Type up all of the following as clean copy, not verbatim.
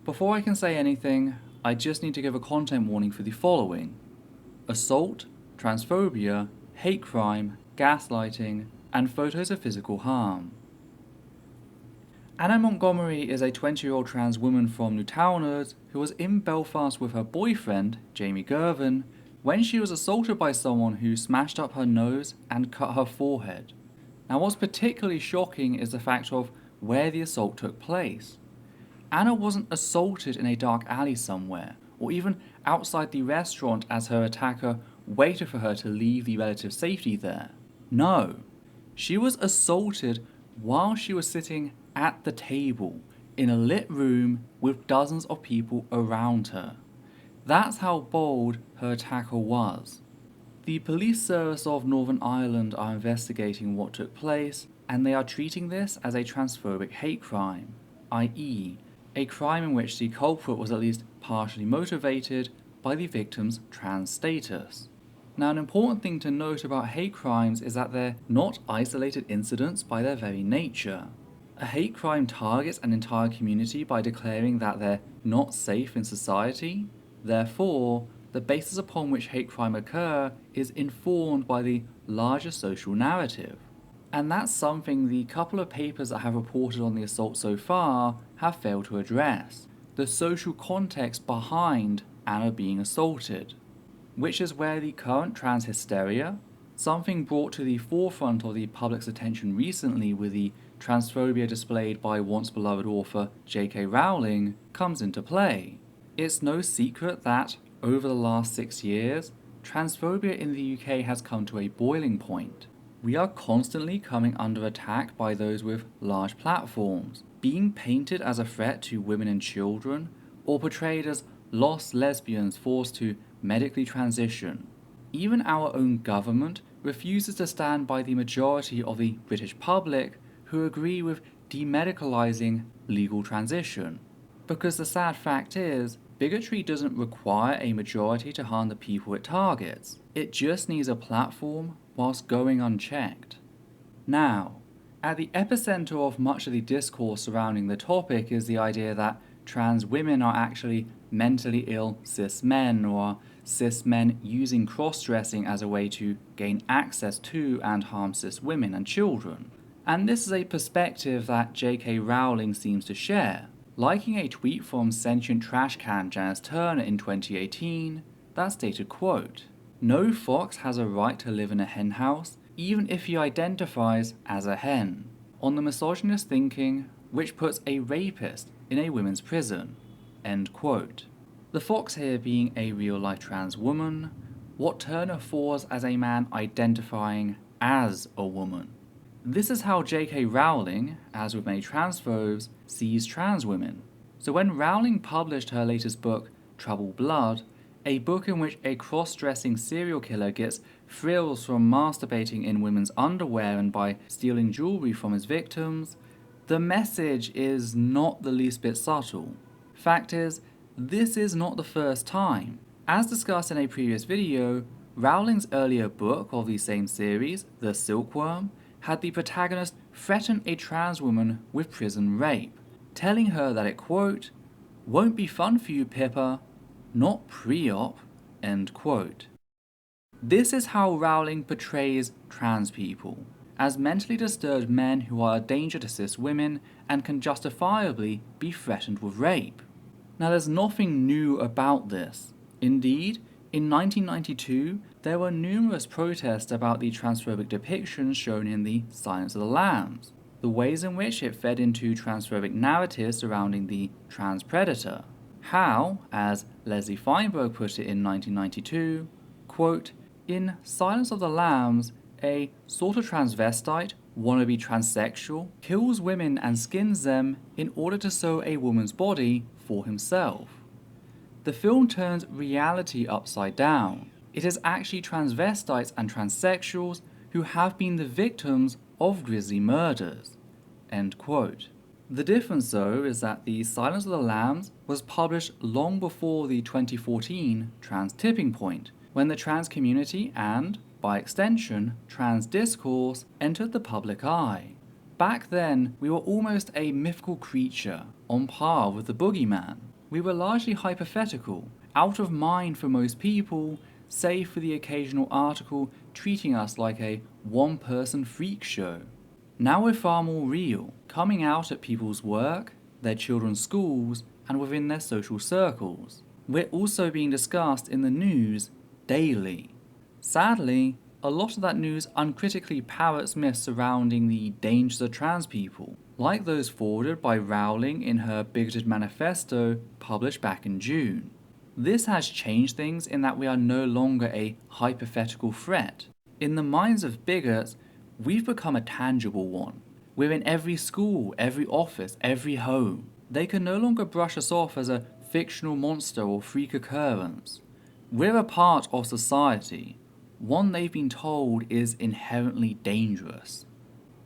Before I can say anything, I just need to give a content warning for the following: assault, transphobia, hate crime, gaslighting, and photos of physical harm. Anna Montgomery is a 20-year-old trans woman from Newtownards who was in Belfast with her boyfriend, Jamie Gervin, when she was assaulted by someone who smashed up her nose and cut her forehead. Now, what's particularly shocking is the fact of where the assault took place. Anna wasn't assaulted in a dark alley somewhere, or even outside the restaurant as her attacker waited for her to leave the relative safety there. No, she was assaulted while she was sitting at the table in a lit room with dozens of people around her. That's how bold her attacker was. The police service of Northern Ireland are investigating what took place, and they are treating this as a transphobic hate crime, i.e., a crime in which the culprit was at least partially motivated by the victim's trans status. Now, an important thing to note about hate crimes is that they're not isolated incidents by their very nature. A hate crime targets an entire community by declaring that they're not safe in society. Therefore, the basis upon which hate crime occur is informed by the larger social narrative. And that's something the couple of papers that have reported on the assault so far have failed to address: the social context behind Anna being assaulted, which is where the current trans hysteria, something brought to the forefront of the public's attention recently with the transphobia displayed by once beloved author J.K. Rowling, comes into play. It's no secret that, over the last 6 years, transphobia in the UK has come to a boiling point. We are constantly coming under attack by those with large platforms, being painted as a threat to women and children, or portrayed as lost lesbians forced to medically transition. Even our own government refuses to stand by the majority of the British public who agree with demedicalising legal transition. Because the sad fact is, bigotry doesn't require a majority to harm the people it targets. It just needs a platform whilst going unchecked. Now, at the epicenter of much of the discourse surrounding the topic is the idea that trans women are actually mentally ill cis men, or cis men using cross-dressing as a way to gain access to and harm cis women and children. And this is a perspective that J.K. Rowling seems to share, liking a tweet from sentient trash can Janice Turner in 2018 that stated, quote, "No fox has a right to live in a hen house, even if he identifies as a hen," on the misogynist thinking which puts a rapist in a women's prison, end quote. The fox here being a real-life trans woman, what Turner foresaw as a man identifying as a woman. This is how J.K. Rowling, as with many transphobes, sees trans women. So when Rowling published her latest book, Trouble Blood, a book in which a cross-dressing serial killer gets thrills from masturbating in women's underwear and by stealing jewelry from his victims, the message is not the least bit subtle. Fact is, this is not the first time. As discussed in a previous video, Rowling's earlier book of the same series, The Silkworm, had the protagonist threaten a trans woman with prison rape, telling her that it, quote, "won't be fun for you, Pippa, not pre-op," end quote. This is how Rowling portrays trans people, as mentally disturbed men who are a danger to cis women and can justifiably be threatened with rape. Now, there's nothing new about this. Indeed, in 1992, there were numerous protests about the transphobic depictions shown in the Silence of the Lambs, the ways in which it fed into transphobic narratives surrounding the trans predator. How, as Leslie Feinberg put it in 1992, quote, "In Silence of the Lambs, a sort of transvestite, wannabe transsexual, kills women and skins them in order to sew a woman's body for himself." The film turns reality upside down. It is actually transvestites and transsexuals who have been the victims of grisly murders, end quote. The difference, though, is that The Silence of the Lambs was published long before the 2014 trans tipping point, when the trans community and, by extension, trans discourse entered the public eye. Back then, we were almost a mythical creature on par with the boogeyman. We were largely hypothetical, out of mind for most people, save for the occasional article treating us like a one-person freak show. Now we're far more real, coming out at people's work, their children's schools, and within their social circles. We're also being discussed in the news daily. Sadly, a lot of that news uncritically parrots myths surrounding the dangers of trans people, like those forwarded by Rowling in her bigoted manifesto published back in June. This has changed things in that we are no longer a hypothetical threat. In the minds of bigots, we've become a tangible one. We're in every school, every office, every home. They can no longer brush us off as a fictional monster or freak occurrence. We're a part of society, one they've been told is inherently dangerous.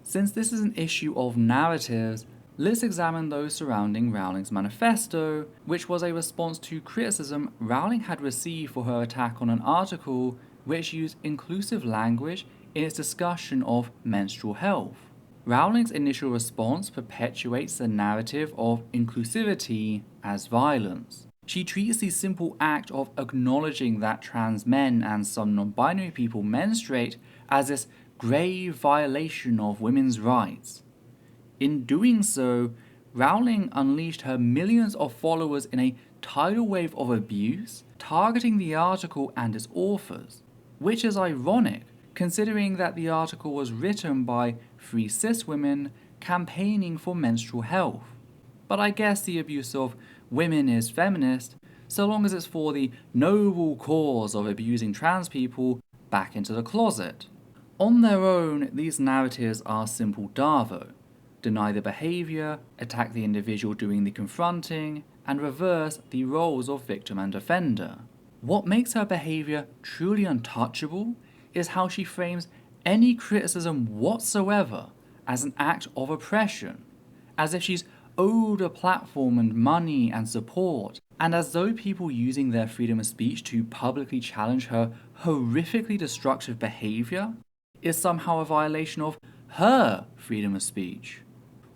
Since this is an issue of narratives, let's examine those surrounding Rowling's manifesto, which was a response to criticism Rowling had received for her attack on an article which used inclusive language in its discussion of menstrual health. Rowling's initial response perpetuates the narrative of inclusivity as violence. She treats the simple act of acknowledging that trans men and some non-binary people menstruate as this grave violation of women's rights. In doing so, Rowling unleashed her millions of followers in a tidal wave of abuse, targeting the article and its authors, which is ironic considering that the article was written by 3 cis women campaigning for menstrual health. But I guess the abuse of women is feminist, so long as it's for the noble cause of abusing trans people back into the closet. On their own, these narratives are simple DARVO. Deny the behaviour, attack the individual doing the confronting, and reverse the roles of victim and offender. What makes her behaviour truly untouchable is how she frames any criticism whatsoever as an act of oppression, as if she's owed a platform and money and support, and as though people using their freedom of speech to publicly challenge her horrifically destructive behaviour is somehow a violation of her freedom of speech.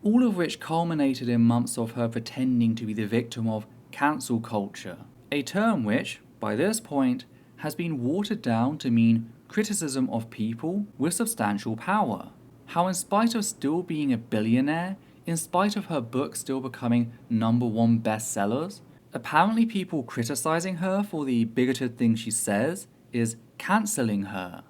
All of which culminated in months of her pretending to be the victim of cancel culture, a term which, by this point, has been watered down to mean criticism of people with substantial power. How in spite of still being a billionaire, in spite of her books still becoming #1 bestsellers, apparently people criticizing her for the bigoted things she says is cancelling her.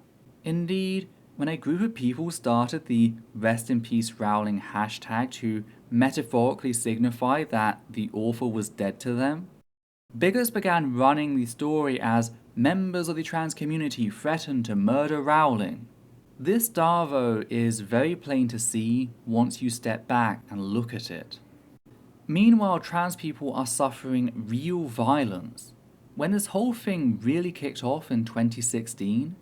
Indeed, when a group of people started the Rest in Peace Rowling hashtag to metaphorically signify that the author was dead to them, bigots began running the story as members of the trans community threatened to murder Rowling. This DARVO is very plain to see once you step back and look at it. Meanwhile, trans people are suffering real violence. When this whole thing really kicked off in 2016,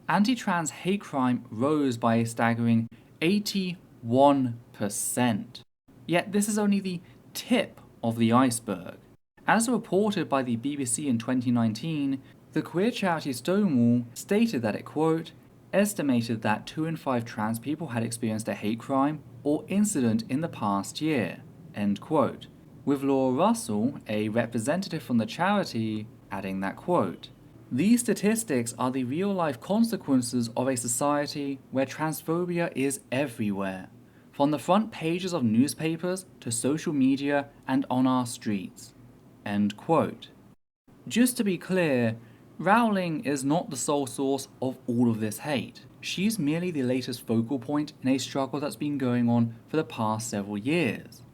anti-trans hate crime rose by a staggering 81%. Yet this is only the tip of the iceberg. As reported by the BBC in 2019, the queer charity Stonewall stated that it, quote, estimated that 2 in 5 trans people had experienced a hate crime or incident in the past year, end quote, with Laura Russell, a representative from the charity, adding that, quote, these statistics are the real-life consequences of a society where transphobia is everywhere, from the front pages of newspapers to social media and on our streets, end quote. Just to be clear, Rowling is not the sole source of all of this hate. She's merely the latest focal point in a struggle that's been going on for the past several years.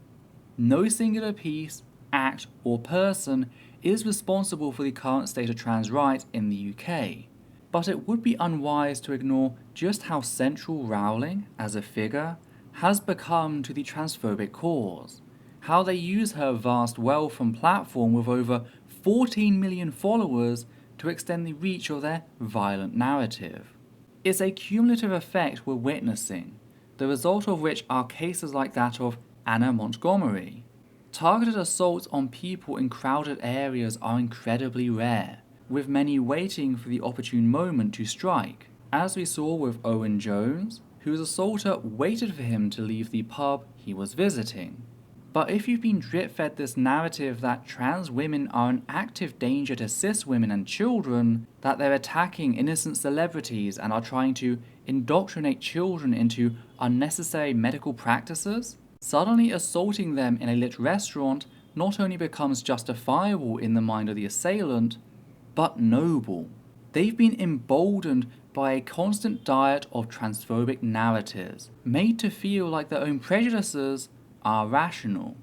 No singular piece, act, or person is responsible for the current state of trans rights in the UK, but it would be unwise to ignore just how central Rowling, as a figure, has become to the transphobic cause, how they use her vast wealth and platform with over 14 million followers to extend the reach of their violent narrative. It's a cumulative effect we're witnessing, the result of which are cases like that of Anna Montgomery. Targeted assaults on people in crowded areas are incredibly rare, with many waiting for the opportune moment to strike, as we saw with Owen Jones, whose assaulter waited for him to leave the pub he was visiting. But if you've been drip-fed this narrative that trans women are an active danger to cis women and children, that they're attacking innocent celebrities and are trying to indoctrinate children into unnecessary medical practices, suddenly assaulting them in a lit restaurant not only becomes justifiable in the mind of the assailant, but noble. They've been emboldened by a constant diet of transphobic narratives, made to feel like their own prejudices are rational.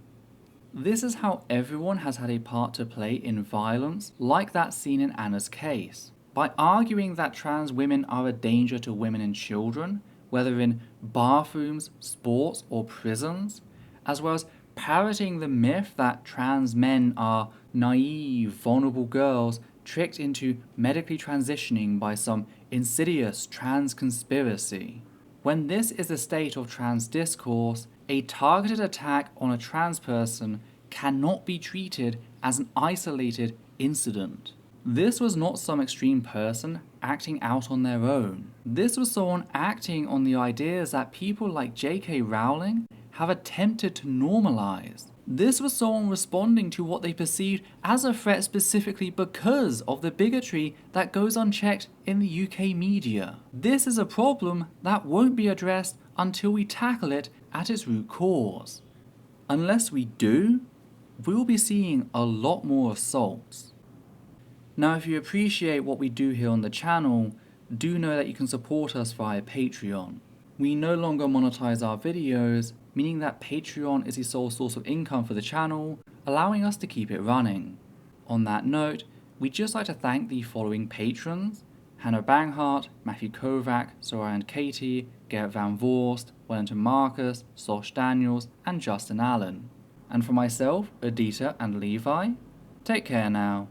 This is how everyone has had a part to play in violence, like that scene in Anna's case. By arguing that trans women are a danger to women and children, whether in bathrooms, sports, or prisons, as well as parroting the myth that trans men are naive, vulnerable girls tricked into medically transitioning by some insidious trans conspiracy. When this is the state of trans discourse, a targeted attack on a trans person cannot be treated as an isolated incident. This was not some extreme person acting out on their own. This was someone acting on the ideas that people like J.K. Rowling have attempted to normalize. This was someone responding to what they perceived as a threat specifically because of the bigotry that goes unchecked in the UK media. This is a problem that won't be addressed until we tackle it at its root cause. Unless we do, we'll be seeing a lot more assaults. Now, if you appreciate what we do here on the channel, do know that you can support us via Patreon. We no longer monetize our videos, meaning that Patreon is the sole source of income for the channel, allowing us to keep it running. On that note, we'd just like to thank the following patrons: Hannah Banghart, Matthew Kovac, Soraya and Katie, Garrett Van Vorst, Wellington Marcus, Sosh Daniels, and Justin Allen. And for myself, Adita and Levi, take care now.